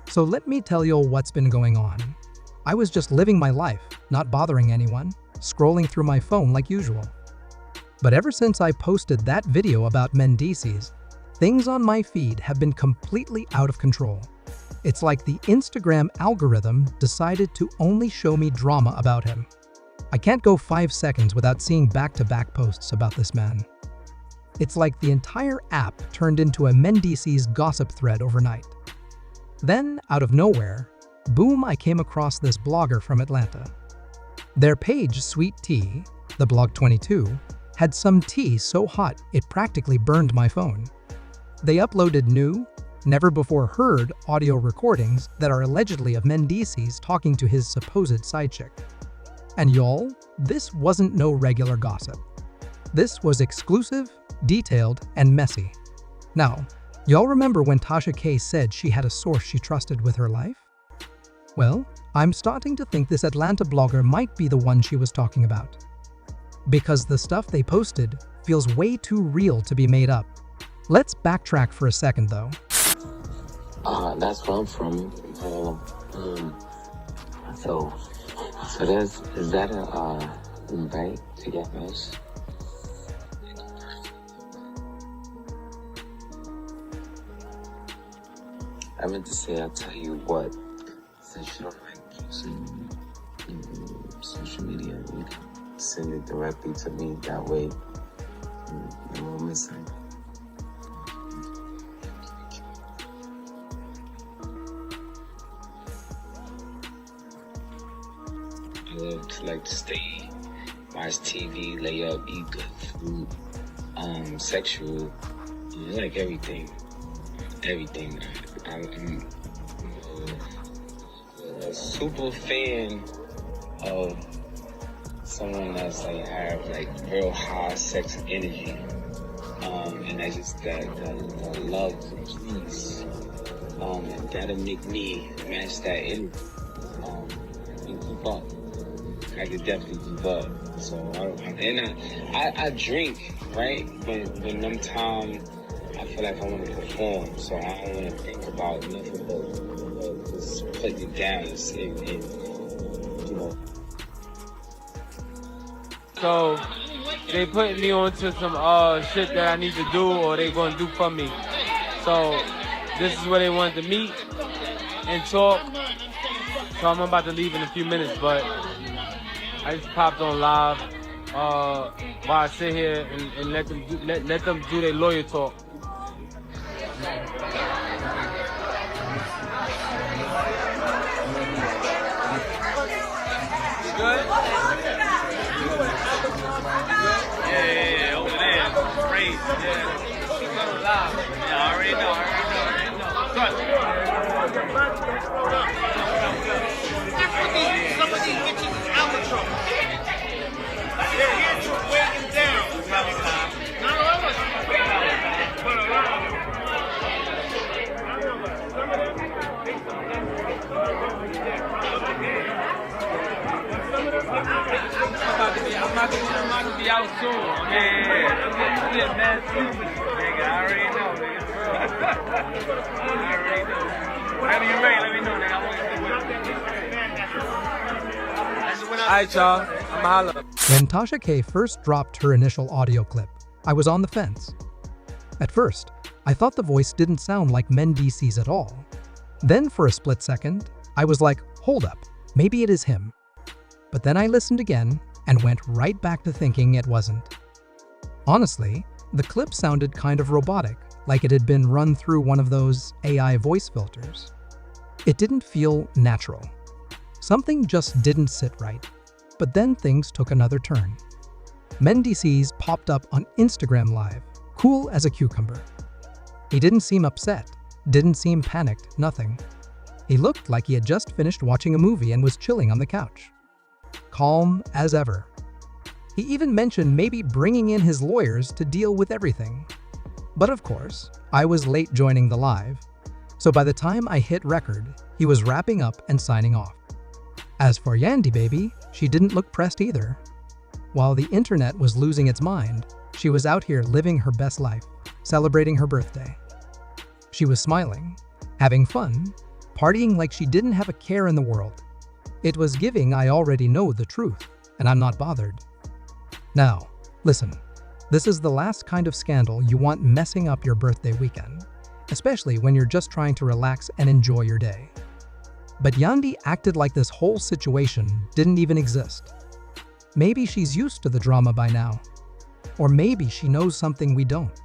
So let me tell you what's been going on. I was just living my life, not bothering anyone, scrolling through my phone like usual. But ever since I posted that video about Mendeecees, things on my feed have been completely out of control. It's like the Instagram algorithm decided to only show me drama about him. I can't go 5 seconds without seeing back-to-back posts about this man. It's like the entire app turned into a Mendeecees gossip thread overnight. Then, out of nowhere, boom, I came across this blogger from Atlanta. Their page, Sweet Tea, the blog 22, had some tea so hot it practically burned my phone. They uploaded new, never-before-heard audio recordings that are allegedly of Mendeecees talking to his supposed side chick. And y'all, this wasn't no regular gossip. This was exclusive, detailed, and messy. Now, y'all remember when Tasha K said she had a source she trusted with her life? Well, I'm starting to think this Atlanta blogger might be the one she was talking about. Because the stuff they posted feels way too real to be made up. Let's backtrack for a second though. That's where I'm from. So is that a invite to get us? I meant to say I'll tell you what. Since you don't like using social media, you can send it directly to me. That way, you won't miss it. I love to like to stay, watch TV, lay up, eat good food, sexual, like everything. I'm a super fan of someone that's like have like real high sex energy, and I just that love and please, and that'll make me match that energy, and keep up. I could definitely keep up. So I drink, right? When them time I feel like I want to perform, so I don't want to think about nothing but just putting it down and you know. So they putting me onto some shit that I need to do or they gonna do for me. So this is where they wanted to meet and talk. So I'm about to leave in a few minutes, but I just popped on live while I sit here and let them do their lawyer talk. Good? Yeah, over there. Great. Yeah. Live. Yeah, I already know. Some of these bitches is out of trouble. They're here to weigh him down. I'm about to be out soon. Yeah, man. Nigga, I already know, nigga. I already know. Whenever you're ready, let me know, nigga. I want to see what. Alright, y'all. I'm holla. When Tasha K first dropped her initial audio clip, I was on the fence. At first, I thought the voice didn't sound like Mendeecees at all. Then for a split second, I was like, hold up, maybe it is him. But then I listened again and went right back to thinking it wasn't. Honestly, the clip sounded kind of robotic, like it had been run through one of those AI voice filters. It didn't feel natural. Something just didn't sit right. But then things took another turn. Mendeecees popped up on Instagram Live, cool as a cucumber. He didn't seem upset, didn't seem panicked, nothing. He looked like he had just finished watching a movie and was chilling on the couch. Calm as ever. He even mentioned maybe bringing in his lawyers to deal with everything. But of course, I was late joining the live, so by the time I hit record, he was wrapping up and signing off. As for Yandy Baby, she didn't look pressed either. While the internet was losing its mind, she was out here living her best life, celebrating her birthday. She was smiling, having fun, partying like she didn't have a care in the world. It was giving I already know the truth, and I'm not bothered. Now, listen, this is the last kind of scandal you want messing up your birthday weekend, especially when you're just trying to relax and enjoy your day. But Yandi acted like this whole situation didn't even exist. Maybe she's used to the drama by now. Or maybe she knows something we don't.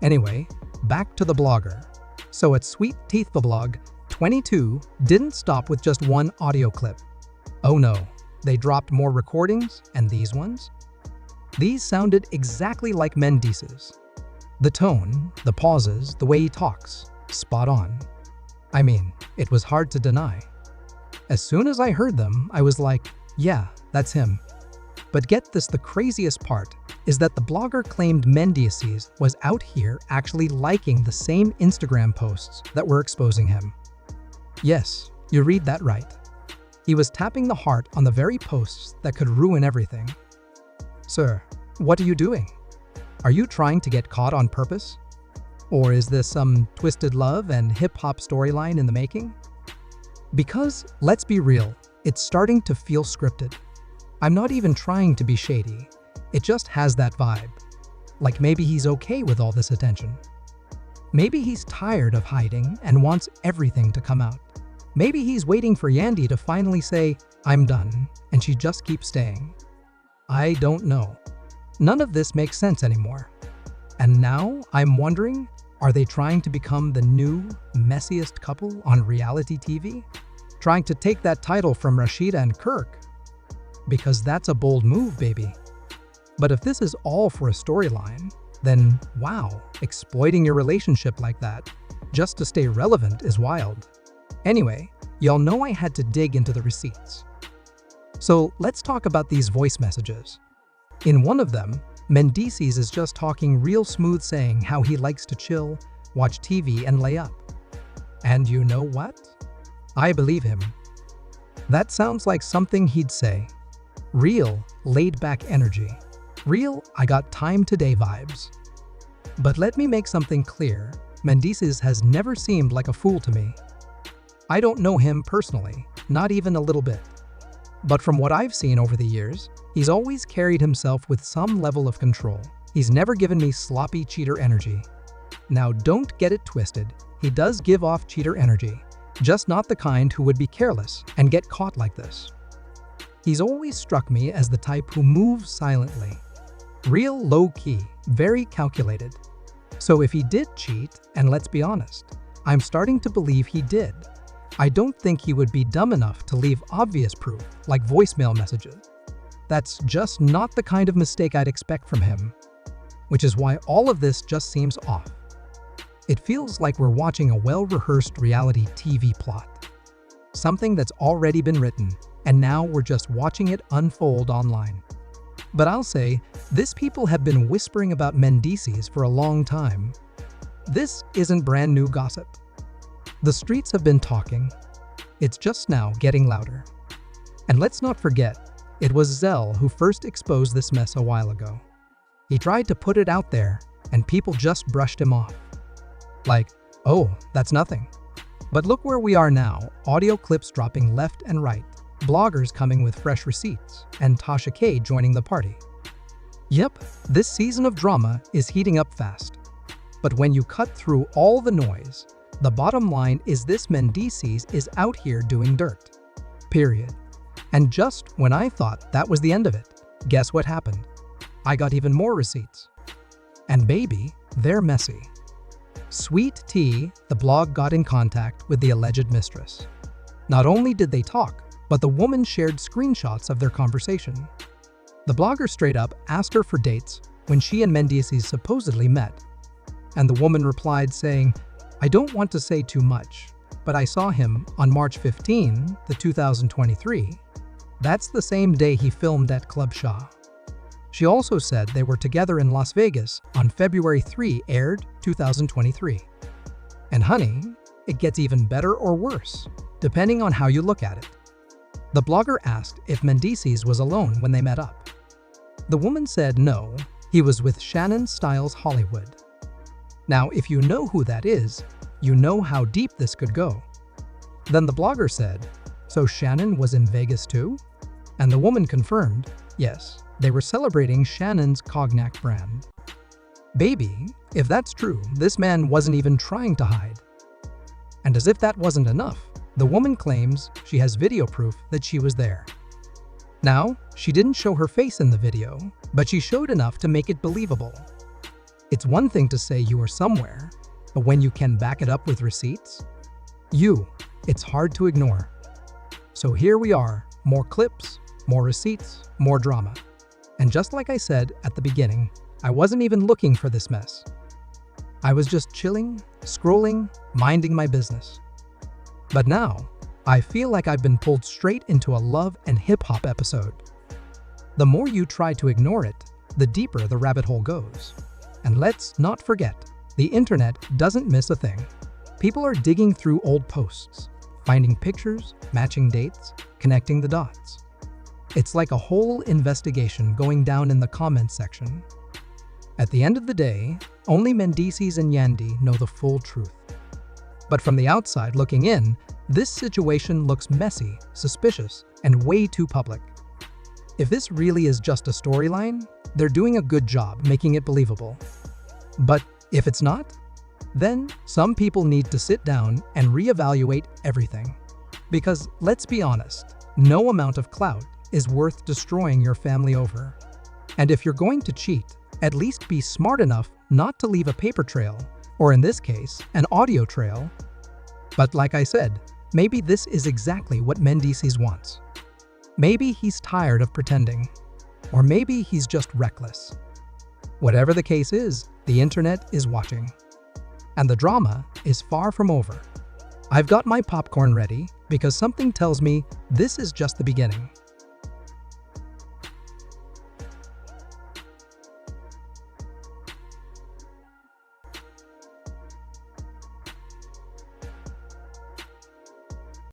Anyway, back to the blogger. So at Sweet Teeth the Blog, 22 didn't stop with just one audio clip. Oh no, they dropped more recordings, and these ones? These sounded exactly like Mendeecees. The tone, the pauses, the way he talks, spot on. I mean, it was hard to deny. As soon as I heard them, I was like, yeah, that's him. But get this, the craziest part is that the blogger claimed Mendeecees was out here actually liking the same Instagram posts that were exposing him. Yes, you read that right. He was tapping the heart on the very posts that could ruin everything. Sir, what are you doing? Are you trying to get caught on purpose? Or is this some twisted love and hip-hop storyline in the making? Because, let's be real, it's starting to feel scripted. I'm not even trying to be shady. It just has that vibe. Like maybe he's okay with all this attention. Maybe he's tired of hiding and wants everything to come out. Maybe he's waiting for Yandi to finally say, I'm done, and she just keeps staying. I don't know. None of this makes sense anymore. And now I'm wondering, are they trying to become the new, messiest couple on reality TV? Trying to take that title from Rashida and Kirk? Because that's a bold move, baby. But if this is all for a storyline, then wow, exploiting your relationship like that just to stay relevant is wild. Anyway, y'all know I had to dig into the receipts. So let's talk about these voice messages. In one of them, Mendeecees is just talking real smooth, saying how he likes to chill, watch TV, and lay up. And you know what? I believe him. That sounds like something he'd say. Real, laid-back energy. Real, I got time today vibes. But let me make something clear. Mendeecees has never seemed like a fool to me. I don't know him personally, not even a little bit. But from what I've seen over the years, he's always carried himself with some level of control. He's never given me sloppy cheater energy. Now don't get it twisted, he does give off cheater energy, just not the kind who would be careless and get caught like this. He's always struck me as the type who moves silently. Real low-key, very calculated. So if he did cheat, and let's be honest, I'm starting to believe he did, I don't think he would be dumb enough to leave obvious proof, like voicemail messages. That's just not the kind of mistake I'd expect from him, which is why all of this just seems off. It feels like we're watching a well-rehearsed reality TV plot. Something that's already been written, and now we're just watching it unfold online. But I'll say, these people have been whispering about Mendeecees for a long time. This isn't brand new gossip. The streets have been talking. It's just now getting louder. And let's not forget, it was Zell who first exposed this mess a while ago. He tried to put it out there, and people just brushed him off. Like, oh, that's nothing. But look where we are now, audio clips dropping left and right, bloggers coming with fresh receipts, and Tasha K joining the party. Yep, this season of drama is heating up fast. But when you cut through all the noise, the bottom line is this: Mendeecees is out here doing dirt. Period. And just when I thought that was the end of it, guess what happened? I got even more receipts. And baby, they're messy. Sweet Tea, the blog, got in contact with the alleged mistress. Not only did they talk, but the woman shared screenshots of their conversation. The blogger straight up asked her for dates when she and Mendeecees supposedly met. And the woman replied saying, I don't want to say too much, but I saw him on March 15, 2023. That's the same day he filmed at Club Shaw. She also said they were together in Las Vegas on February 3, aired 2023. And honey, it gets even better or worse, depending on how you look at it. The blogger asked if Mendeecees was alone when they met up. The woman said no, he was with Shannon Styles Hollywood. Now, if you know who that is, you know how deep this could go. Then the blogger said, "So Shannon was in Vegas too?" And the woman confirmed, yes, they were celebrating Shannon's cognac brand. Baby, if that's true, this man wasn't even trying to hide. And as if that wasn't enough, the woman claims she has video proof that she was there. Now, she didn't show her face in the video, but she showed enough to make it believable. It's one thing to say you were somewhere, but when you can back it up with receipts, it's hard to ignore. So here we are, more clips, more receipts, more drama. And just like I said at the beginning, I wasn't even looking for this mess. I was just chilling, scrolling, minding my business. But now, I feel like I've been pulled straight into a love and hip-hop episode. The more you try to ignore it, the deeper the rabbit hole goes. And let's not forget, the internet doesn't miss a thing. People are digging through old posts, finding pictures, matching dates, connecting the dots. It's like a whole investigation going down in the comments section. At the end of the day, only Mendeecees and Yandy know the full truth. But from the outside looking in, this situation looks messy, suspicious, and way too public. If this really is just a storyline, they're doing a good job making it believable. But if it's not, then some people need to sit down and reevaluate everything. Because let's be honest, no amount of clout is worth destroying your family over. And if you're going to cheat, at least be smart enough not to leave a paper trail, or in this case, an audio trail. But like I said, maybe this is exactly what Mendeecees wants. Maybe he's tired of pretending, or maybe he's just reckless. Whatever the case is, the internet is watching. And the drama is far from over. I've got my popcorn ready because something tells me this is just the beginning.